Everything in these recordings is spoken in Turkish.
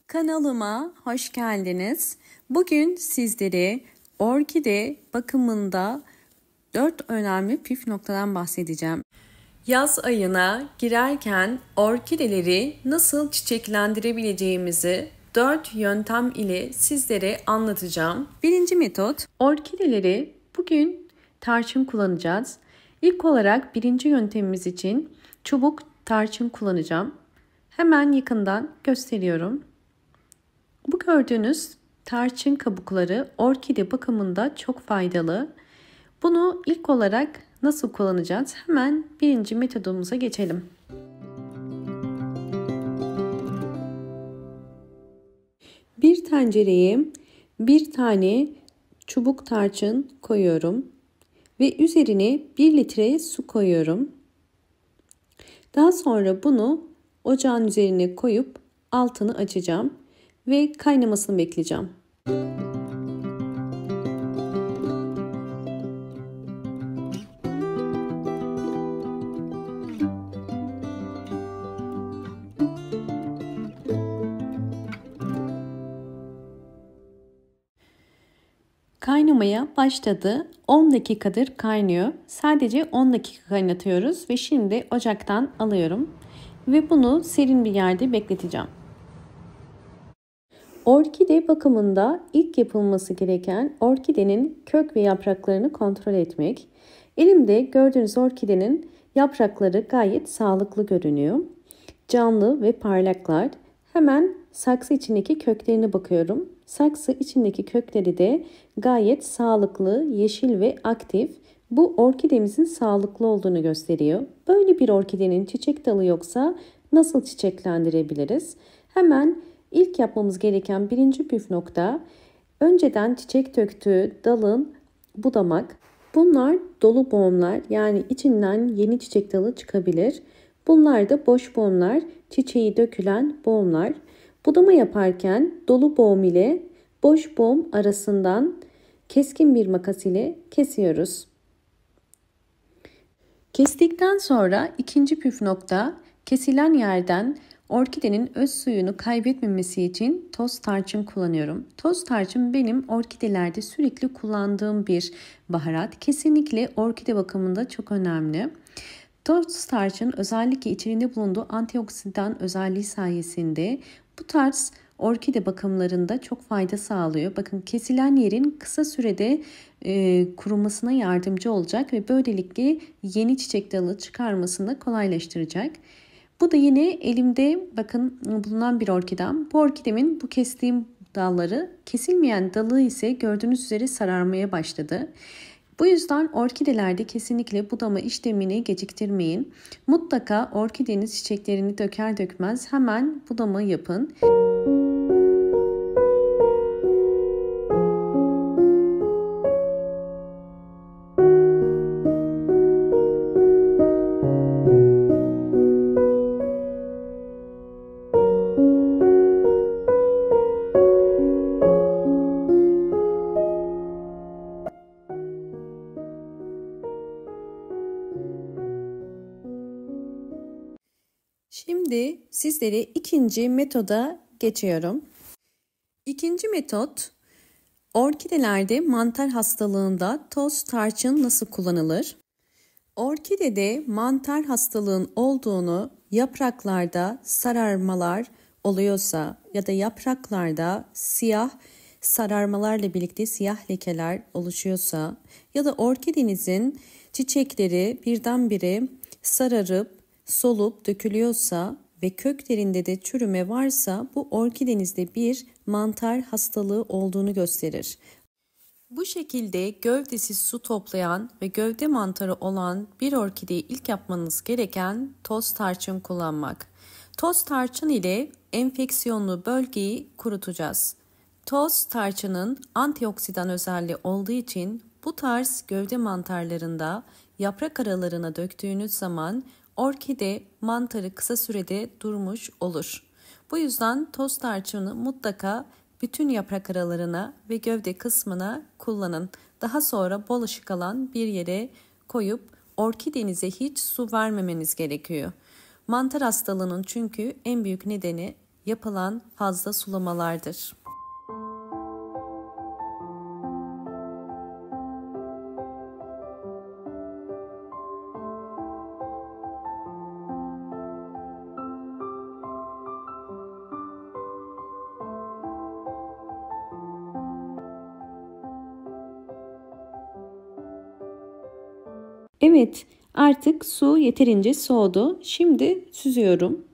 Kanalıma hoş geldiniz. Bugün sizlere orkide bakımında 4 önemli püf noktadan bahsedeceğim. Yaz ayına girerken orkideleri nasıl çiçeklendirebileceğimizi 4 yöntem ile sizlere anlatacağım. Birinci metot, orkideleri bugün tarçın kullanacağız. İlk olarak birinci yöntemimiz için çubuk tarçın kullanacağım. Hemen yakından gösteriyorum. Bu gördüğünüz tarçın kabukları orkide bakımında çok faydalı. Bunu ilk olarak nasıl kullanacağız? Hemen birinci metodumuza geçelim. Bir tencereye bir tane çubuk tarçın koyuyorum ve üzerine 1 litre su koyuyorum. Daha sonra bunu ocağın üzerine koyup altını açacağım ve kaynamasını bekleyeceğim. Kaynamaya başladı. 10 dakikadır kaynıyor. Sadece 10 dakika kaynatıyoruz ve şimdi ocaktan alıyorum ve bunu serin bir yerde bekleteceğim. Orkide bakımında ilk yapılması gereken orkidenin kök ve yapraklarını kontrol etmek. Elimde gördüğünüz orkidenin yaprakları gayet sağlıklı görünüyor. Canlı ve parlaklar. Hemen saksı içindeki köklerine bakıyorum. Saksı içindeki kökleri de gayet sağlıklı, yeşil ve aktif. Bu orkidemizin sağlıklı olduğunu gösteriyor. Böyle bir orkidenin çiçek dalı yoksa nasıl çiçeklendirebiliriz? Hemen İlk yapmamız gereken birinci püf nokta, önceden çiçek döktüğü dalın budamak. Bunlar dolu boğumlar, yani içinden yeni çiçek dalı çıkabilir. Bunlar da boş boğumlar, çiçeği dökülen boğumlar. Budama yaparken dolu boğum ile boş boğum arasından keskin bir makas ile kesiyoruz. Kestikten sonra ikinci püf nokta, kesilen yerden orkidenin öz suyunu kaybetmemesi için toz tarçın kullanıyorum. Toz tarçın benim orkidelerde sürekli kullandığım bir baharat. Kesinlikle orkide bakımında çok önemli. Toz tarçın özellikle içinde bulunduğu antioksidan özelliği sayesinde bu tarz orkide bakımlarında çok fayda sağlıyor. Bakın, kesilen yerin kısa sürede kurumasına yardımcı olacak ve böylelikle yeni çiçek dalı çıkarmasını da kolaylaştıracak. Bu da yine elimde bakın bulunan bir orkidem. Bu orkidemin bu kestiğim dalları, kesilmeyen dalı ise gördüğünüz üzere sararmaya başladı. Bu yüzden orkidelerde kesinlikle budama işlemini geciktirmeyin. Mutlaka orkideniz çiçeklerini döker dökmez hemen budama yapın. Şimdi sizlere ikinci metoda geçiyorum. İkinci metot, orkidelerde mantar hastalığında toz tarçın nasıl kullanılır? Orkidede mantar hastalığın olduğunu, yapraklarda sararmalar oluyorsa ya da yapraklarda siyah sararmalarla birlikte siyah lekeler oluşuyorsa ya da orkidenizin çiçekleri birdenbire sararıp solup dökülüyorsa ve köklerinde de çürüme varsa bu orkidenizde bir mantar hastalığı olduğunu gösterir. Bu şekilde gövdesi su toplayan ve gövde mantarı olan bir orkideyi ilk yapmanız gereken toz tarçın kullanmak. Toz tarçın ile enfeksiyonlu bölgeyi kurutacağız. Toz tarçının antioksidan özelliği olduğu için bu tarz gövde mantarlarında yaprak aralarına döktüğünüz zaman orkide mantarı kısa sürede durmuş olur. Bu yüzden toz tarçını mutlaka bütün yaprak aralarına ve gövde kısmına kullanın. Daha sonra bol ışık alan bir yere koyup orkidenize hiç su vermemeniz gerekiyor. Mantar hastalığının çünkü en büyük nedeni yapılan fazla sulamalardır. Evet, artık su yeterince soğudu. Şimdi süzüyorum.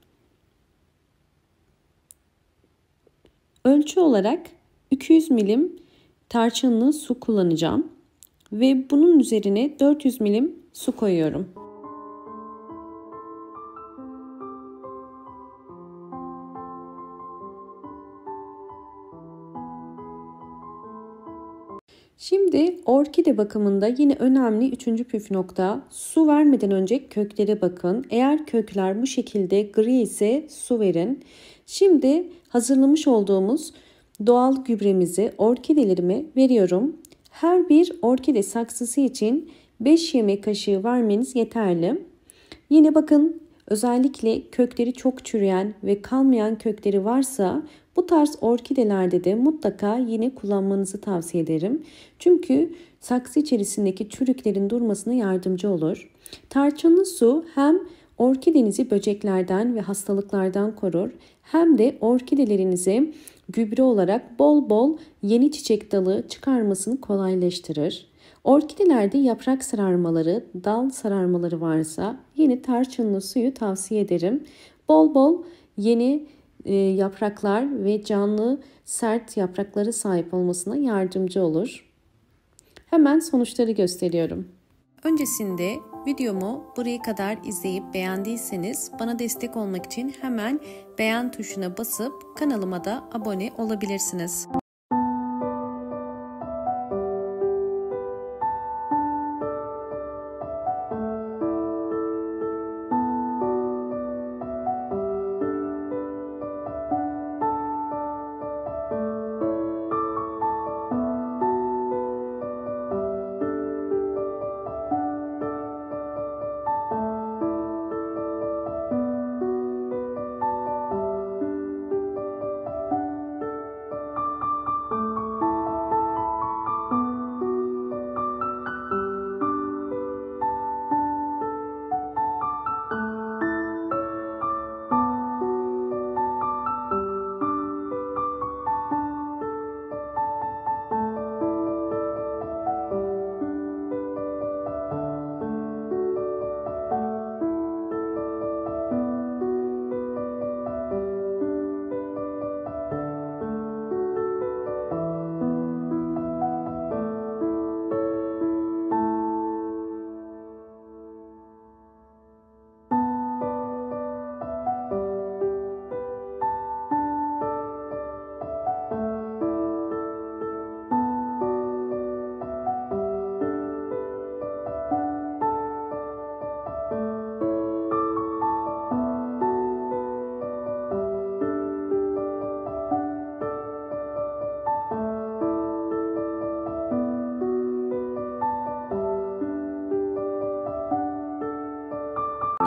Ölçü olarak 200 milim tarçınlı su kullanacağım ve bunun üzerine 400 milim su koyuyorum. Şimdi orkide bakımında yine önemli 3. püf nokta, su vermeden önce köklere bakın. Eğer kökler bu şekilde gri ise su verin. Şimdi hazırlamış olduğumuz doğal gübremizi orkidelerime veriyorum. Her bir orkide saksısı için 5 yemek kaşığı vermeniz yeterli. Yine bakın, özellikle kökleri çok çürüyen ve kalmayan kökleri varsa bu tarz orkidelerde de mutlaka yine kullanmanızı tavsiye ederim. Çünkü saksı içerisindeki çürüklerin durmasına yardımcı olur. Tarçınlı su hem orkidenizi böceklerden ve hastalıklardan korur, hem de orkidelerinize gübre olarak bol bol yeni çiçek dalı çıkarmasını kolaylaştırır. Orkidelerde yaprak sararmaları, dal sararmaları varsa yine tarçınlı suyu tavsiye ederim. Bol bol yeni yapraklar ve canlı sert yapraklara sahip olmasına yardımcı olur. Hemen sonuçları gösteriyorum. Öncesinde videomu buraya kadar izleyip beğendiyseniz bana destek olmak için hemen beğen tuşuna basıp kanalıma da abone olabilirsiniz.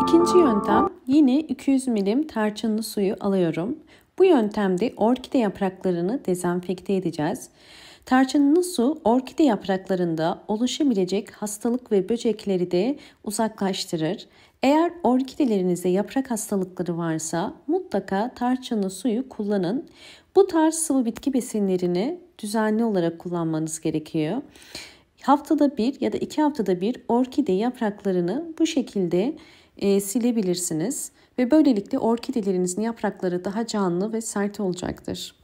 İkinci yöntem, yine 200 milim tarçınlı suyu alıyorum. Bu yöntemde orkide yapraklarını dezenfekte edeceğiz. Tarçınlı su orkide yapraklarında oluşabilecek hastalık ve böcekleri de uzaklaştırır. Eğer orkidelerinizde yaprak hastalıkları varsa mutlaka tarçınlı suyu kullanın. Bu tarz sıvı bitki besinlerini düzenli olarak kullanmanız gerekiyor. Haftada bir ya da 2 haftada bir orkide yapraklarını bu şekilde silebilirsiniz ve böylelikle orkidelerinizin yaprakları daha canlı ve sert olacaktır.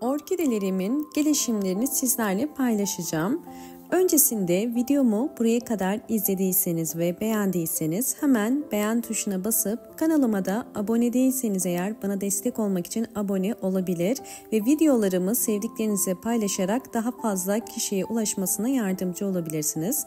Orkidelerimin gelişimlerini sizlerle paylaşacağım. Öncesinde videomu buraya kadar izlediyseniz ve beğendiyseniz hemen beğen tuşuna basıp kanalıma da abone değilseniz eğer bana destek olmak için abone olabilir ve videolarımı sevdiklerinize paylaşarak daha fazla kişiye ulaşmasına yardımcı olabilirsiniz.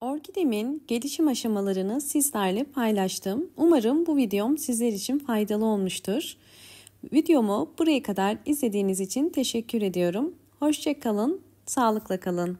Orkidemin gelişim aşamalarını sizlerle paylaştım. Umarım bu videom sizler için faydalı olmuştur. Videomu buraya kadar izlediğiniz için teşekkür ediyorum. Hoşça kalın, sağlıkla kalın.